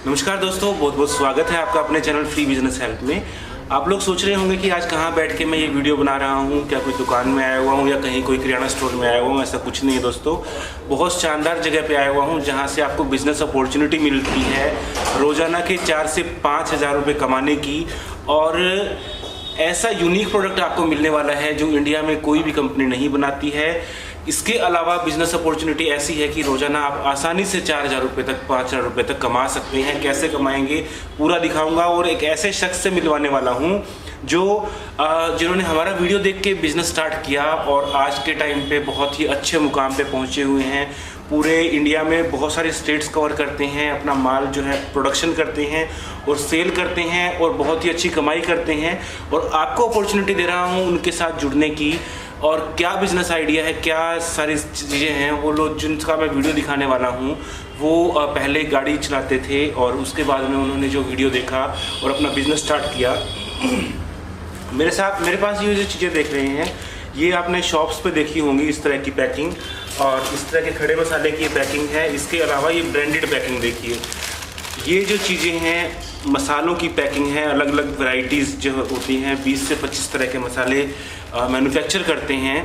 नमस्कार दोस्तों, बहुत बहुत स्वागत है आपका अपने चैनल फ्री बिजनेस हेल्प में। आप लोग सोच रहे होंगे कि आज कहाँ बैठ के मैं ये वीडियो बना रहा हूँ, क्या कोई दुकान में आया हुआ हूँ या कहीं कोई किराना स्टोर में आया हुआ हूँ। ऐसा कुछ नहीं है दोस्तों, बहुत शानदार जगह पे आया हुआ हूँ जहाँ से आपको बिजनेस अपॉर्चुनिटी मिलती है रोज़ाना के 4 से 5 हज़ार रुपये कमाने की। और ऐसा यूनिक प्रोडक्ट आपको मिलने वाला है जो इंडिया में कोई भी कंपनी नहीं बनाती है। इसके अलावा बिजनेस अपॉर्चुनिटी ऐसी है कि रोज़ाना आप आसानी से 4,000 रुपये तक 5,000 रुपये तक कमा सकते हैं। कैसे कमाएंगे पूरा दिखाऊंगा और एक ऐसे शख्स से मिलवाने वाला हूं जो जिन्होंने हमारा वीडियो देख के बिज़नेस स्टार्ट किया और आज के टाइम पे बहुत ही अच्छे मुकाम पे पहुंचे हुए हैं। पूरे इंडिया में बहुत सारे स्टेट्स कवर करते हैं, अपना माल जो है प्रोडक्शन करते हैं और सेल करते हैं और बहुत ही अच्छी कमाई करते हैं। और आपको अपॉर्चुनिटी दे रहा हूँ उनके साथ जुड़ने की। और क्या बिज़नेस आइडिया है, क्या सारी चीज़ें हैं, वो लोग जिनका मैं वीडियो दिखाने वाला हूँ वो पहले गाड़ी चलाते थे और उसके बाद में उन्होंने जो वीडियो देखा और अपना बिज़नेस स्टार्ट किया। मेरे पास ये जो चीज़ें देख रहे हैं ये आपने शॉप्स पे देखी होंगी, इस तरह की पैकिंग और इस तरह के खड़े मसाले की पैकिंग है। इसके अलावा ये ब्रांडेड पैकिंग देखिए, ये जो चीज़ें हैं मसालों की पैकिंग है। अलग अलग वैरायटीज़ जो होती हैं, 20 से 25 तरह के मसाले मैन्युफैक्चर करते हैं।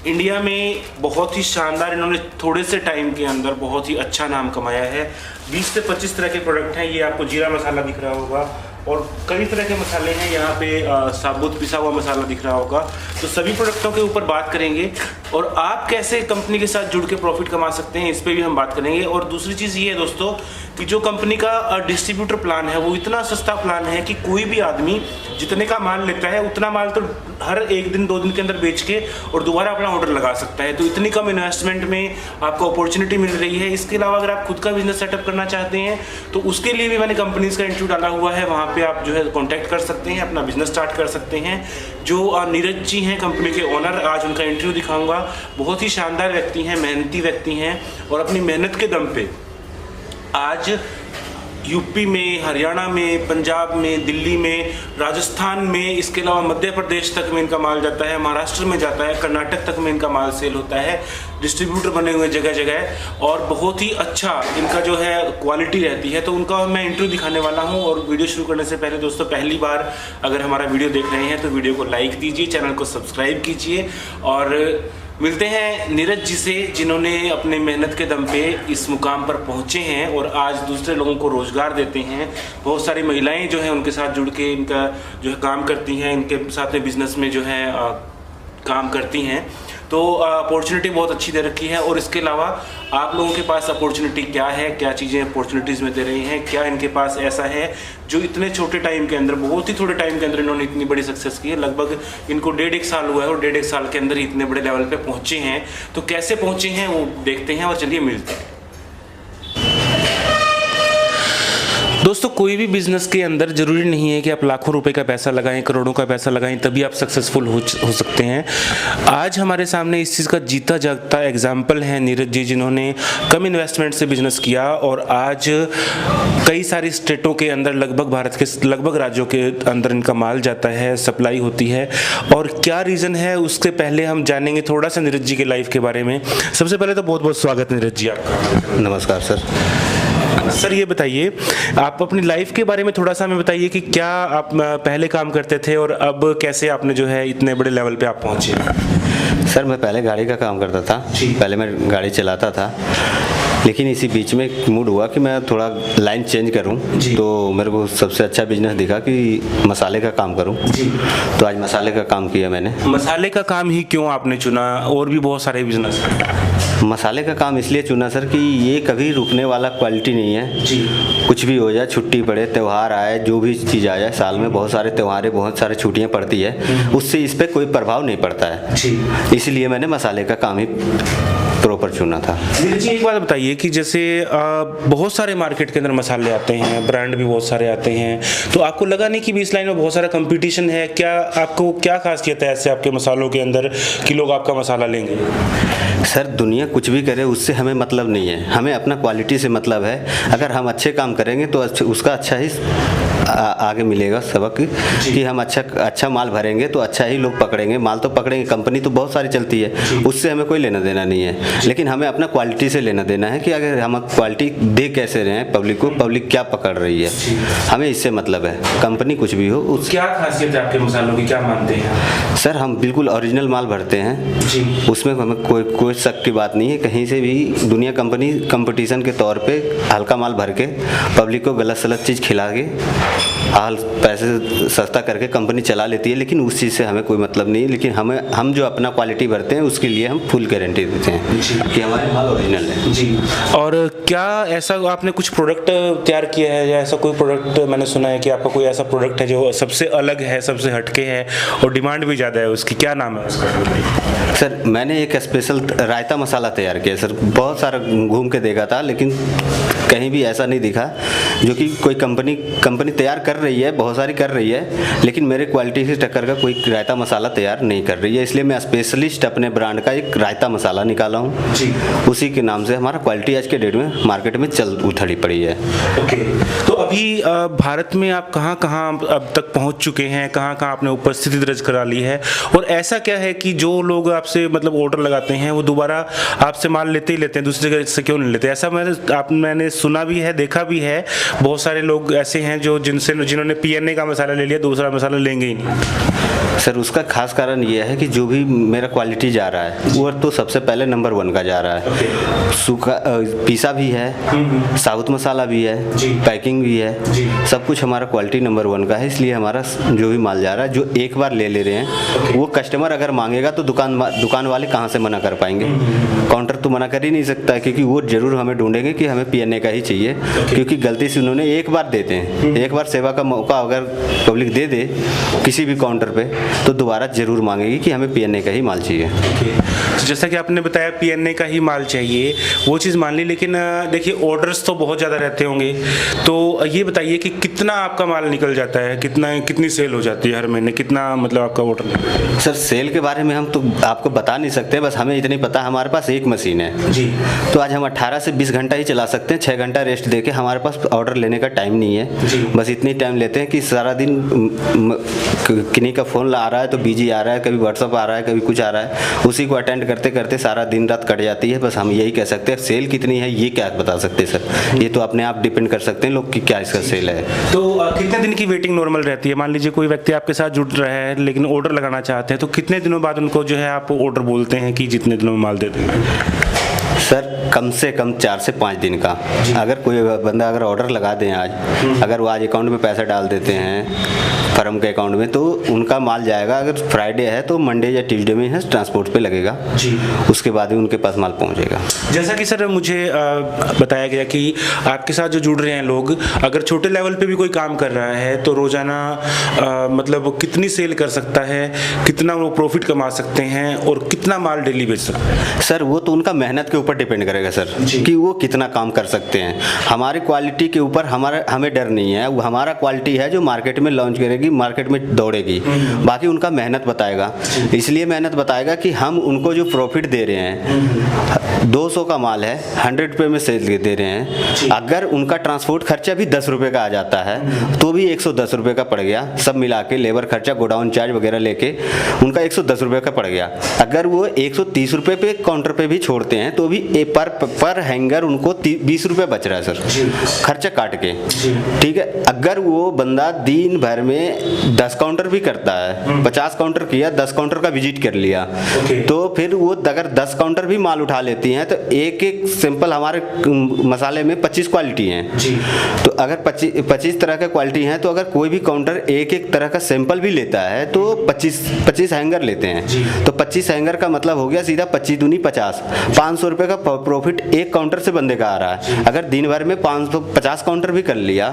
इंडिया में बहुत ही शानदार, इन्होंने थोड़े से टाइम के अंदर बहुत ही अच्छा नाम कमाया है। 20 से 25 तरह के प्रोडक्ट हैं। ये आपको जीरा मसाला दिख रहा होगा और कई तरह के मसाले हैं। यहाँ पे साबुत पिसा हुआ मसाला दिख रहा होगा। तो सभी प्रोडक्टों के ऊपर बात करेंगे और आप कैसे कंपनी के साथ जुड़ के प्रॉफिट कमा सकते हैं इस पे भी हम बात करेंगे। और दूसरी चीज़ ये है दोस्तों कि जो कंपनी का डिस्ट्रीब्यूटर प्लान है वो इतना सस्ता प्लान है कि कोई भी आदमी जितने का माल लेता है उतना माल तो हर 1 दिन 2 दिन के अंदर बेच के और दोबारा अपना ऑर्डर लगा सकता है। तो इतनी कम इन्वेस्टमेंट में आपको अपॉर्चुनिटी मिल रही है। इसके अलावा अगर आप खुद का बिजनेस सेटअप करना चाहते हैं तो उसके लिए भी मैंने कंपनीज का इंटरव्यू डाला हुआ है, वहाँ पे आप जो है कॉन्टैक्ट कर सकते हैं, अपना बिजनेस स्टार्ट कर सकते हैं। जो नीरज जी हैं कंपनी के ओनर, आज उनका इंटरव्यू दिखाऊंगा। बहुत ही शानदार व्यक्ति हैं, मेहनती व्यक्ति हैं और अपनी मेहनत के दम पे आज यूपी में, हरियाणा में, पंजाब में, दिल्ली में, राजस्थान में, इसके अलावा मध्य प्रदेश तक में इनका माल जाता है, महाराष्ट्र में जाता है, कर्नाटक तक में इनका माल सेल होता है। डिस्ट्रीब्यूटर बने हुए जगह जगह और बहुत ही अच्छा इनका जो है क्वालिटी रहती है। तो उनका मैं इंटरव्यू दिखाने वाला हूं। और वीडियो शुरू करने से पहले दोस्तों, पहली बार अगर हमारा वीडियो देख रहे हैं तो वीडियो को लाइक दीजिए, चैनल को सब्सक्राइब कीजिए। और मिलते हैं नीरज जी से जिन्होंने अपने मेहनत के दम पे इस मुकाम पर पहुंचे हैं और आज दूसरे लोगों को रोज़गार देते हैं। बहुत सारी महिलाएं जो हैं उनके साथ जुड़ के इनका जो है काम करती हैं, इनके साथ में बिजनेस में जो है काम करती हैं। तो अपॉर्चुनिटी बहुत अच्छी दे रखी है। और इसके अलावा आप लोगों के पास अपॉर्चुनिटी क्या है, क्या चीज़ें अपॉर्चुनिटीज़ में दे रही हैं, क्या इनके पास ऐसा है जो इतने छोटे टाइम के अंदर, बहुत ही थोड़े टाइम के अंदर इन्होंने इतनी बड़ी सक्सेस की है। लगभग इनको 1.5 साल हुआ है और 1.5 साल के अंदर ही इतने बड़े लेवल पे पहुँचे हैं। तो कैसे पहुँचे हैं वो देखते हैं और चलिए मिलते हैं। दोस्तों, कोई भी बिजनेस के अंदर ज़रूरी नहीं है कि आप लाखों रुपए का पैसा लगाएं, करोड़ों का पैसा लगाएं तभी आप सक्सेसफुल हो सकते हैं। आज हमारे सामने इस चीज़ का जीता जागता एग्जाम्पल है नीरज जी, जिन्होंने कम इन्वेस्टमेंट से बिजनेस किया और आज कई सारी स्टेटों के अंदर, लगभग भारत के लगभग राज्यों के अंदर इनका माल जाता है, सप्लाई होती है। और क्या रीज़न है उससे पहले हम जानेंगे थोड़ा सा नीरज जी के लाइफ के बारे में। सबसे पहले तो बहुत बहुत स्वागत नीरज जी आपका। नमस्कार सर। सर ये बताइए, आप अपनी लाइफ के बारे में थोड़ा सा हमें बताइए कि क्या आप पहले काम करते थे और अब कैसे आपने जो है इतने बड़े लेवल पे आप पहुंचे। सर मैं पहले गाड़ी का काम करता था, पहले मैं गाड़ी चलाता था, लेकिन इसी बीच में एक मूड हुआ कि मैं थोड़ा लाइन चेंज करूं। तो मेरे को सबसे अच्छा बिजनेस दिखा कि मसाले का काम करूं। तो आज मसाले का काम किया मैंने। मसाले का काम ही क्यों आपने चुना, और भी बहुत सारे बिजनेस? मसाले का काम इसलिए चुना सर कि ये कभी रुकने वाला क्वालिटी नहीं है जी। कुछ भी हो जाए, छुट्टी पड़े, त्यौहार आए, जो भी चीज़ आ जाए, साल में बहुत सारे त्यौहार, बहुत सारी छुट्टियां पड़ती है, उससे इस पर कोई प्रभाव नहीं पड़ता है जी। इसलिए मैंने मसाले का काम ही प्रॉपर चुना था। जी, एक बात बताइए कि जैसे बहुत सारे मार्केट के अंदर मसाले आते हैं, ब्रांड भी बहुत सारे आते हैं, तो आपको लगा नहीं कि भी इस लाइन में बहुत सारा कंपटीशन है? क्या आपको क्या खासियत है ऐसे आपके मसालों के अंदर कि लोग आपका मसाला लेंगे? सर दुनिया कुछ भी करे उससे हमें मतलब नहीं है, हमें अपना क्वालिटी से मतलब है। अगर हम अच्छे काम करेंगे तो उसका अच्छा ही आगे मिलेगा सबक कि हम अच्छा माल भरेंगे तो अच्छा ही लोग पकड़ेंगे, माल तो पकड़ेंगे। कंपनी तो बहुत सारी चलती है, उससे हमें कोई लेना देना नहीं है, लेकिन हमें अपना क्वालिटी से लेना देना है कि अगर हम क्वालिटी दे कैसे रहे हैं पब्लिक को, पब्लिक क्या पकड़ रही है, हमें इससे मतलब है। कंपनी कुछ भी हो क्या खासियत है आपके मसालों की, क्या मानते हैं? सर हम बिल्कुल ओरिजिनल माल भरते हैं जी, उसमें हमें कोई शक की बात नहीं है। कहीं से भी दुनिया कंपनी कंपटीशन के तौर पे हल्का माल भर के पब्लिक को गलत सलत चीज़ खिला के पैसे सस्ता करके कंपनी चला लेती है, लेकिन उस चीज़ से हमें कोई मतलब नहीं है। लेकिन हम जो अपना क्वालिटी भरते हैं उसके लिए हम फुल गारंटी देते हैं कि हमारे माल ओरिजिनल है। जी। और क्या ऐसा आपने कुछ प्रोडक्ट तैयार किया है, या ऐसा कोई प्रोडक्ट मैंने सुना है कि आपका कोई ऐसा प्रोडक्ट है जो सबसे अलग है, सबसे हटके है और डिमांड भी ज़्यादा है उसकी, क्या नाम है उसका? सर मैंने एक स्पेशल रायता मसाला तैयार किया सर, बहुत सारा घूम के देखा था लेकिन कहीं भी ऐसा नहीं दिखा जो कि कोई कंपनी तैयार कर रही है, बहुत सारी कर रही है, लेकिन मेरे क्वालिटी से टक्कर का कोई रायता मसाला तैयार नहीं कर रही है। इसलिए मैं स्पेशलिस्ट अपने ब्रांड का एक रायता मसाला निकाला हूँ जी, उसी के नाम से हमारा क्वालिटी आज के डेट में मार्केट में चल उथड़ी पड़ी है। ओके, तो अभी भारत में आप कहाँ कहाँ अब तक पहुँच चुके हैं, कहाँ कहाँ आपने उपस्थिति दर्ज करा ली है, और ऐसा क्या है कि जो लोग आपसे मतलब ऑर्डर लगाते हैं वो दोबारा आपसे माल लेते ही लेते हैं, दूसरी जगह से क्यों नहीं लेते? ऐसा मैंने सुना भी है, देखा भी है, बहुत सारे लोग ऐसे हैं जो जिन्होंने पीएनए का मसाला ले लिया, दूसरा मसाला लेंगे ही नहीं। सर उसका खास कारण ये है कि जो भी मेरा क्वालिटी जा रहा है वो तो सबसे पहले नंबर 1 का जा रहा है। सूखा पीसा भी है, साउथ मसाला भी है, पैकिंग भी है, सब कुछ हमारा क्वालिटी नंबर 1 का है। इसलिए हमारा जो भी माल जा रहा है, जो एक बार ले रहे हैं, वो कस्टमर अगर मांगेगा तो दुकान वाले कहाँ से मना कर पाएंगे? काउंटर तो मना कर ही नहीं सकता है, क्योंकि वो जरूर हमें ढूंढेंगे कि हमें पीएनए का ही चाहिए, क्योंकि गलती से उन्होंने एक बार देते हैं, एक बार सेवा का मौका अगर पब्लिक दे दे किसी भी काउंटर पे तो दोबारा जरूर मांगेगी कि हमें पीएनए का ही माल चाहिए। जैसा कि आपने बताया पीएनए का ही माल चाहिए, वो चीज़ मान ली, लेकिन देखिए ऑर्डर्स तो बहुत ज़्यादा रहते होंगे, तो ये बताइए कि कितना आपका माल निकल जाता है, कितनी सेल हो जाती है हर महीने, कितना मतलब आपका ऑर्डर? सर सेल के बारे में हम तो आपको बता नहीं सकते, बस हमें इतनी पता, हमारे पास एक मशीन है जी, तो आज हम 18 से 20 घंटा ही चला सकते हैं, 6 घंटा रेस्ट देके। हमारे पास ऑर्डर लेने का टाइम नहीं है, बस इतनी टाइम लेते हैं कि सारा दिन किन्हीं का फ़ोन आ रहा है तो बिजी आ रहा है, कभी व्हाट्सअप आ रहा है, कभी कुछ आ रहा है, उसी को अटेंड करते करते सारा दिन रात कट जाती है। बस हम यही कह सकते हैं, सेल कितनी है ये क्या बता सकते सर, ये तो अपने आप डिपेंड कर सकते हैं लोग कि क्या इसका सेल है। तो कितने दिन की वेटिंग नॉर्मल रहती है? मान लीजिए कोई व्यक्ति आपके साथ जुड़ रहा है लेकिन ऑर्डर लगाना चाहते हैं, तो कितने दिनों बाद उनको जो है आप ऑर्डर बोलते हैं कि जितने दिनों में माल दे देंगे? सर कम से कम 4 से 5 दिन का। अगर कोई बंदा अगर ऑर्डर लगा दें आज, अगर वो आज अकाउंट में पैसा डाल देते हैं फर्म के अकाउंट में, तो उनका माल जाएगा। अगर फ्राइडे है तो मंडे या ट्यूसडे में है ट्रांसपोर्ट पे लगेगा जी, उसके बाद ही उनके पास माल पहुंचेगा। जैसा कि सर मुझे बताया गया कि आपके साथ जो जुड़ रहे हैं लोग, अगर छोटे लेवल पे भी कोई काम कर रहा है तो रोजाना मतलब कितनी सेल कर सकता है, कितना वो प्रॉफिट कमा सकते हैं और कितना माल डेली बेच सकते हैं? सर वो तो उनका मेहनत के ऊपर डिपेंड करेगा सर, कि वो कितना काम कर सकते हैं। हमारी क्वालिटी के ऊपर हमें डर नहीं है, वो हमारा क्वालिटी है जो मार्केट में लॉन्च करेगी, मार्केट में दौड़ेगी, बाकी उनका मेहनत बताएगा। इसलिए मेहनत बताएगा कि हम उनको जो प्रॉफिट दे रहे हैं, 200 का माल है 100 रुपये में सेल दे रहे हैं, अगर उनका ट्रांसपोर्ट खर्चा भी 10 रुपये का आ जाता है तो भी 110 रुपये का पड़ गया, सब मिला के लेबर खर्चा गोडाउन चार्ज वगैरह लेके उनका 110 रुपये का पड़ गया। अगर वो 130 रुपये पे काउंटर पे भी छोड़ते हैं तो भी पर हैंगर उनको 20 रुपये बच रहा है सर, खर्चा काट के, ठीक है। अगर वो बंदा दिन भर में 10 काउंटर भी करता है, 50 काउंटर किया, 10 काउंटर का विजिट कर लिया, तो फिर वो अगर 10 काउंटर भी माल उठा लेती हैं तो एक सैंपल हमारे मसाले में 25 क्वालिटी हैं, तो अगर 25 तरह का क्वालिटी हैं, तो अगर कोई भी काउंटर एक तरह का सैंपल भी लेता है तो 25 हैंगर लेते हैं, तो 25 हैंगर का मतलब हो गया सीधा 25 दूनी 50, 500 रुपये का प्रॉफिट एक काउंटर से बंदे का आ रहा है। अगर दिन भर में 550 काउंटर भी कर लिया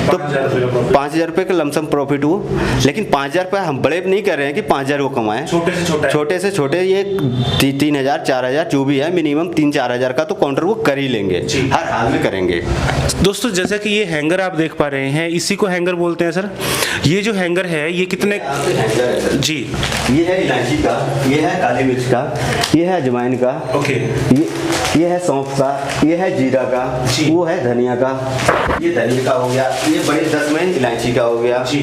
तो 5000 रुपये का लमसम प्रॉफिट प्रॉफिट हो, लेकिन 5,000 रुपये हम बड़े नहीं कर रहे हैं कि 5,000 वो कमाएं। छोटे से छोटे ये 3,000 4,000 जो भी है, मिनिमम 3-4 हज़ार का तो काउंटर वो कर ही लेंगे, हर हाल में करेंगे। दोस्तों जैसा कि ये हैंगर आप देख पा रहे हैं, इसी को हैंगर बोलते हैं सर। ये जो हैंगर है ये कितने जी, ये है इलायची का, ये है काली मिर्च का, ये है अजवाइन का, ओके, ये है सौंफ का, ये है जीरा का, वो है धनिया का, ये धनिया का हो गया, ये बड़े 10 में इलायची का हो गया जी,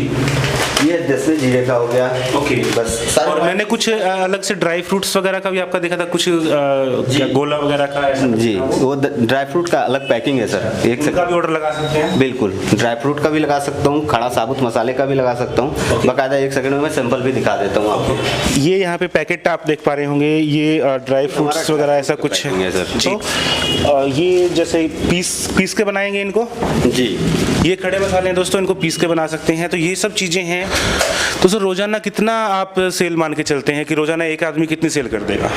ये 10 में जीरे का हो गया, ओके बस। और मैंने कुछ अलग से ड्राई फ्रूट्स वगैरह का भी आपका देखा था, कुछ गोला वगैरह का ऐसा जी, वो ड्राई फ्रूट का अलग पैकिंग है सर। एक का भी ऑर्डर लगा सकते हैं? बिल्कुल, ड्राई फ्रूट का भी लगा सकता हूँ, खड़ा साबुत मसाले का भी लगा सकता हूँ, बाकायदा 1 सेकंड में मैं सैंपल भी दिखा देता हूँ आपको। ये यहाँ पे पैकेट आप देख पा रहे होंगे, ये ड्राई फ्रूट्स वगैरह ऐसा कुछ है सर। तो ये जैसे पीस के बनाएंगे इनको जी, ये खड़े मसाले हैं दोस्तों, इनको पीस के बना सकते हैं। तो ये सब चीज़ें हैं। तो सर रोजाना कितना आप सेल मान के चलते हैं कि रोजाना एक आदमी कितनी सेल कर देगा?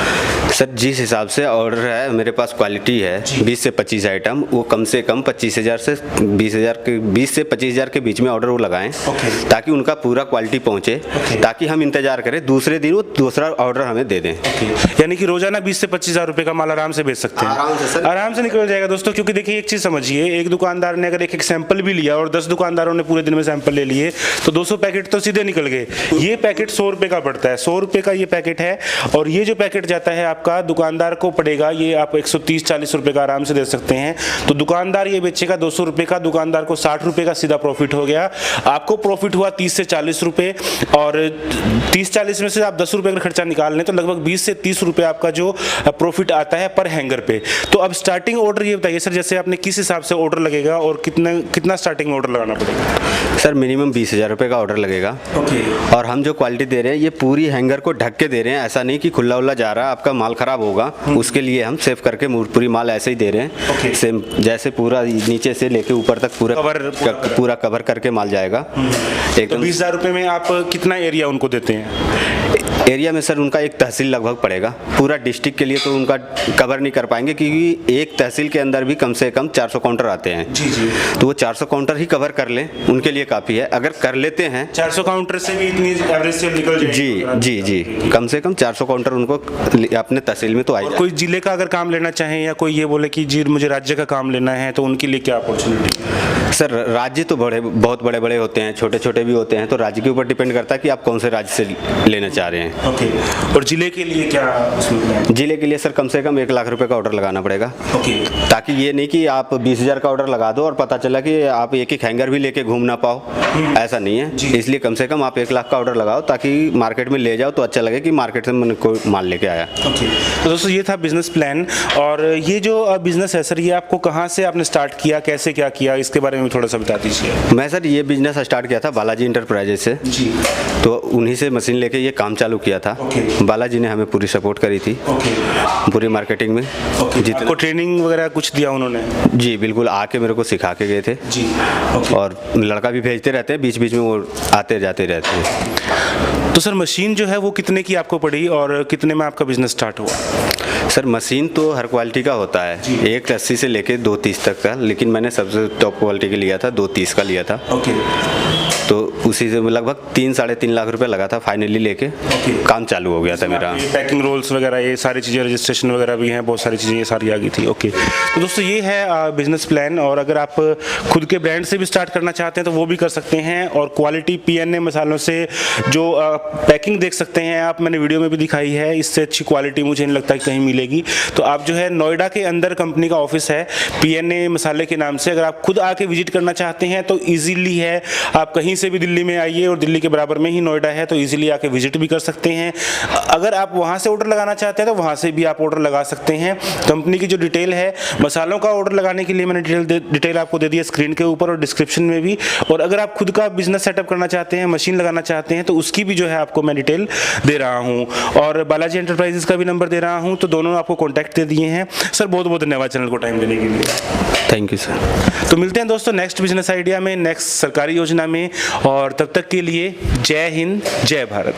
सर जिस हिसाब से ऑर्डर है, मेरे पास क्वालिटी है 20 से 25 आइटम, वो कम से कम 25,000 से 20,000 के 20 से 25,000 के बीच में ऑर्डर वो लगाएं, ताकि उनका पूरा क्वालिटी पहुंचे, ताकि हम इंतजार करें दूसरे दिन वो दूसरा ऑर्डर हमें दे दें। यानी कि रोजाना 20 से 25,000 रुपए का माल आराम से बेच सकते हैं, आराम से निकल जाएगा दोस्तों। क्योंकि देखिए एक चीज समझिए, एक दुकानदार ने अगर एक सैंपल भी लिया और 10 दुकानदारों ने पूरे दिन में सैंपल ले लिए तो 200 पैकेट तो सीधे निकल गए। ये पैकेट 100 रुपए का पड़ता है, 100 रुपए का ये पैकेट है। और ये जो पैकेट जाता है आपका दुकानदार को पड़ेगा, ये आप 130-40 रुपए का आराम से दे सकते हैं। तो दुकानदार ये बेचेगा 200 रुपए का, दुकानदार को 60 रुपए का सीधा प्रॉफिट हो गया। आपको प्रॉफिट हुआ 30 से 40 रुपए, और 30-40 में से आप 10 रुपए का खर्चा निकाल लें तो लगभग 20 से 30 रुपए आपका जो प्रॉफिट आता है पर हैंगर पे। तो अब स्टार्टिंग ऑर्डर ये बताइए सर, जैसे आपने किस हिसाब से ऑर्डर लगेगा और कितना स्टार्टिंग ऑर्डर लगाना पड़ेगा? सर मिनिमम 20,000 रुपए का ऑर्डर लगेगा। और हम जो क्वालिटी दे रहे हैं ये पूरी हैंगर को ढक के दे रहे हैं, ऐसा नहीं कि खुला उल्ला जा रहा है आपका माल खराब होगा, उसके लिए हम सेव करके पूरी माल ऐसे ही दे रहे हैं। सेम जैसे पूरा नीचे से लेके ऊपर तक पूरा कवर करके माल जाएगा एकदम। तो 20,000 रुपए में आप कितना एरिया उनको देते हैं? एरिया में सर उनका एक तहसील लगभग पड़ेगा, पूरा डिस्ट्रिक्ट के लिए तो उनका कवर नहीं कर पाएंगे, क्योंकि एक तहसील के अंदर भी कम से कम 400 काउंटर आते हैं जी जी। तो वो 400 काउंटर ही कवर कर लें उनके लिए काफ़ी है। अगर कर लेते हैं 400 काउंटर से भी इतनी एवरेज सेल निकल जाएगी? जी जी जी, कम से कम 400 काउंटर उनको अपने तहसील में तो आएगा। कोई जिले का अगर काम लेना चाहें या कोई ये बोले कि जी मुझे राज्य का काम लेना है, तो उनके लिए क्या अपॉर्चुनिटी? सर राज्य तो बहुत बड़े बड़े होते हैं, छोटे छोटे भी होते हैं, तो राज्य के ऊपर डिपेंड करता है कि आप कौन से राज्य से लेना चाह रहे हैं। ओके। और जिले के लिए क्या? जिले के लिए सर कम से कम 1 लाख रुपए का ऑर्डर लगाना पड़ेगा। ओके। ताकि ये नहीं कि आप 20,000 का ऑर्डर लगा दो और पता चला कि आप एक हैंगर भी लेके घूम ना पाओ, ऐसा नहीं है। इसलिए कम से कम आप 1 लाख का ऑर्डर लगाओ, ताकि मार्केट में ले जाओ तो अच्छा लगे कि मार्केट से मैंने कोई माल लेके आया। ओके। तो दोस्तों ये था बिजनेस प्लान। और ये जो बिजनेस है सर, ये आपको कहाँ से आपने स्टार्ट किया, कैसे क्या किया, इसके बारे में थोड़ा सा बता दीजिए। मैं सर ये बिजनेस स्टार्ट किया था बालाजी इंटरप्राइजेज से जी। तो उन्हीं से मशीन लेके ये काम चालू किया था। बालाजी ने हमें पूरी सपोर्ट करी थी पूरी मार्केटिंग में। आपको ट्रेनिंग वगैरह कुछ दिया उन्होंने? जी बिल्कुल, आके मेरे को सिखा के गए थे जी। और लड़का भी भेजते रहते हैं, बीच बीच में वो आते जाते रहते हैं। तो सर मशीन जो है वो कितने की आपको पड़ी और कितने में आपका बिजनेस स्टार्ट हुआ? सर मशीन तो हर क्वालिटी का होता है, 180 से लेके 230 तक का, लेकिन मैंने सबसे टॉप क्वालिटी का लिया था, 230 का लिया था। ओके। तो उसी से लगभग 3-3.5 लाख रुपए लगा था, फाइनली लेके काम चालू हो गया था मेरा। पैकिंग रोल्स वगैरह ये सारी चीज़ें, रजिस्ट्रेशन वगैरह भी हैं, बहुत सारी चीज़ें ये सारी आ गई थी। ओके। तो दोस्तों ये है बिजनेस प्लान। और अगर आप खुद के ब्रांड से भी स्टार्ट करना चाहते हैं तो वो भी कर सकते हैं। और क्वालिटी PNA मसालों से जो पैकिंग देख सकते हैं आप, मैंने वीडियो में भी दिखाई है, इससे अच्छी क्वालिटी मुझे नहीं लगता कि कहीं मिलेगी। तो आप जो है नोएडा के अंदर कंपनी का ऑफिस है PNA मसाले के नाम से, अगर आप खुद आके विजिट करना चाहते हैं तो ईजिली है, आप कहीं से भी दिल्ली में आइए और दिल्ली के बराबर में ही नोएडा है, तो इजीली आके विजिट भी कर सकते हैं। अगर आप वहां से ऑर्डर लगाना चाहते हैं तो वहां से भी आप ऑर्डर लगा सकते हैं। कंपनी की जो डिटेल है मसालों का ऑर्डर लगाने के लिए मैंने डिटेल आपको दे दी है स्क्रीन के ऊपर और डिस्क्रिप्शन में भी। और अगर आप खुद का बिजनेस सेटअप करना चाहते हैं, मशीन लगाना चाहते हैं, तो उसकी भी जो है आपको मैं डिटेल दे रहा हूँ। और बालाजी एंटरप्राइजेस का भी नंबर दे रहा हूँ, तो दोनों आपको कॉन्टैक्ट दे दिए हैं। सर बहुत बहुत धन्यवाद चैनल को टाइम देने के लिए। Thank you sir. तो मिलते हैं दोस्तों नेक्स्ट बिजनेस आइडिया में, नेक्स्ट सरकारी योजना में, और तब तक के लिए जय हिंद, जय भारत।